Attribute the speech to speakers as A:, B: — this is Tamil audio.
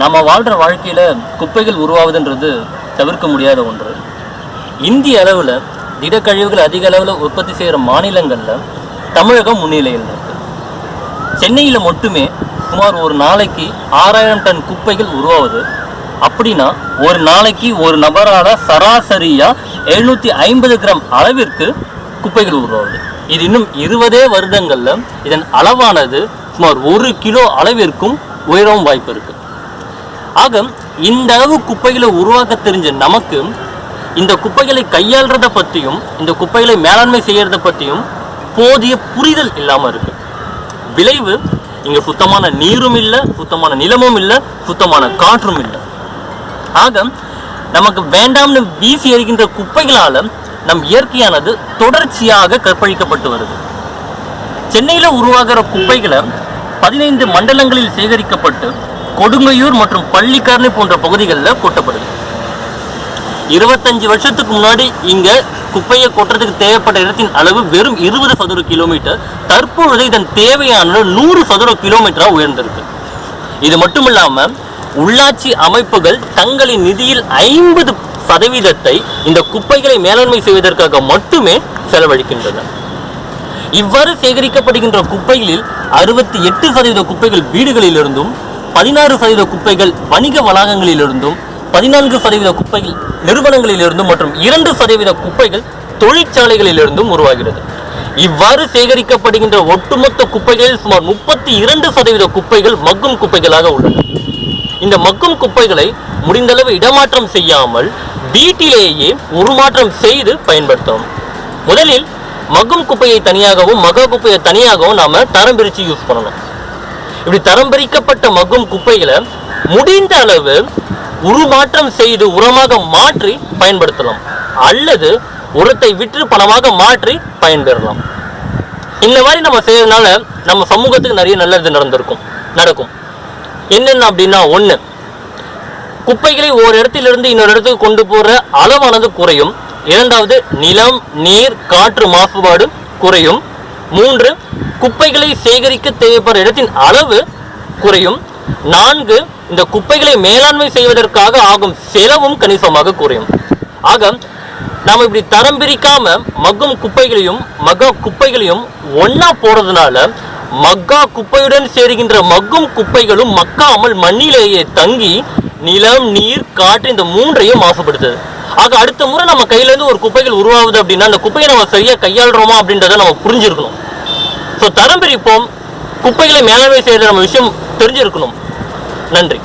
A: நம்ம வாழ்கிற வாழ்க்கையில் குப்பைகள் உருவாவதுன்றது தவிர்க்க முடியாத ஒன்று. இந்திய அளவில் திடக்கழிவுகள் அதிக அளவில் உற்பத்தி செய்கிற மாநிலங்களில் தமிழகம் முன்னிலையில் இருக்குது. சென்னையில் மட்டுமே சுமார் ஒரு நாளைக்கு 6000 டன் குப்பைகள் உருவாகுது. அப்படின்னா ஒரு நாளைக்கு ஒரு நபரால் சராசரியாக 750 கிராம் அளவிற்கு குப்பைகள் உருவாகுது. இது இன்னும் 20 வருடங்களில் இதன் அளவானது சுமார் 1 கிலோ அளவிற்கும் உயரவும் வாய்ப்பு இருக்குது. ஆக இந்த அளவு குப்பைகளை உருவாக்க தெரிஞ்ச நமக்கு இந்த குப்பைகளை கையாளுறதை பற்றியும் இந்த குப்பைகளை மேலாண்மை செய்யறதை பற்றியும் போதிய புரிதல் இல்லாமல் இருக்கு. விளைவு இங்கே சுத்தமான நீரும் இல்லை, சுத்தமான நிலமும் இல்லை, சுத்தமான காற்றும் இல்லை. ஆக நமக்கு வேண்டாம்னு வீசி எறிகின்ற குப்பைகளால் நம் இயற்கையானது தொடர்ச்சியாக கற்பழிக்கப்பட்டு வருது. சென்னையில் உருவாகிற குப்பைகளை 15 மண்டலங்களில் சேகரிக்கப்பட்டு கொடுங்கையூர் மற்றும் பள்ளிக்கரணை போன்ற பகுதிகளில் கொட்டப்படுது. 25 வருஷத்துக்கு முன்னாடி இங்க குப்பையை கொட்டுறதுக்கு தேவைப்பட்ட இடத்தின் அளவு வெறும் 20 சதுர கிலோமீட்டர். தற்பொழுது இதன் தேவையான 100 சதுர கிலோமீட்டரா உயர்ந்திருக்கு. இது மட்டும் இல்லாம உள்ளாட்சி அமைப்புகள் தங்களின் நிதியில் 50% இந்த குப்பைகளை மேலாண்மை செய்வதற்காக மட்டுமே செலவழிக்கின்றன. இவ்வாறு சேகரிக்கப்படுகின்ற குப்பைகளில் 68% குப்பைகள் வீடுகளிலிருந்தும், 16% குப்பைகள் வணிக வளாகங்களிலிருந்தும், 14% குப்பைகள் நிறுவனங்களிலிருந்தும் மற்றும் 2% குப்பைகள் தொழிற்சாலைகளிலிருந்தும் உருவாகிறது. இவ்வாறு சேகரிக்கப்படுகின்ற ஒட்டுமொத்த குப்பைகளில் சுமார் 32% குப்பைகள் மக்கும் குப்பைகளாக உள்ளன. இந்த மக்கும் குப்பைகளை முடிந்தளவு இடமாற்றம் செய்யாமல் வீட்டிலேயே உருமாற்றம் செய்து பயன்படுத்தவும். முதலில் மக்கும் குப்பையை தனியாகவும் மகா குப்பையை தனியாகவும் நாம தரம் பிரித்து யூஸ் பண்ணணும். இப்படி தரம் பிரிக்கப்பட்ட மக்கும் குப்பைகளை முடிந்த அளவு உருமாற்றம் செய்து உரமாக மாற்றி பயன்படுத்தலாம், அல்லது உரத்தை விற்று பணமாக மாற்றி பயன்பெறலாம். இந்த மாதிரி நம்ம செய்யறதுனால நம்ம சமூகத்துக்கு நிறைய நல்லது நடக்கும். என்னென்ன அப்படின்னா, 1, குப்பைகளை ஒரு இடத்திலிருந்து இன்னொரு இடத்துக்கு கொண்டு போற அளவானது குறையும். 2வது, நிலம், நீர், காற்று மாசுபாடு குறையும். 3, குப்பைகளை சேகரிக்க தேவைப்படுற இடத்தின் அளவு குறையும். 4, இந்த குப்பைகளை மேலாண்மை செய்வதற்காக ஆகும் செலவும் கணிசமாக குறையும். ஆக நாம் இப்படி தரம் பிரிக்காம மக்கும் குப்பைகளையும் மகா குப்பைகளையும் ஒன்னா போறதுனால மக்கா குப்பையுடன் சேருகின்ற மக்கும் குப்பைகளும் மக்காமல் மண்ணிலேயே தங்கி நிலம், நீர், காற்று இந்த 3ஐயும் மாசுபடுத்துது. ஆக அடுத்த முறை நம்ம கையில இருந்து ஒரு குப்பைகள் உருவாகுது அப்படின்னா அந்த குப்பையை நம்ம சரியா கையாளுறோமா அப்படின்றத நம்ம புரிஞ்சிருக்கணும். ஸோ தரம் பிரிப்போம், குப்பைகளை மேலாண்மை செய்யற நம்ம விஷயம் தெரிஞ்சிருக்கணும். நன்றி.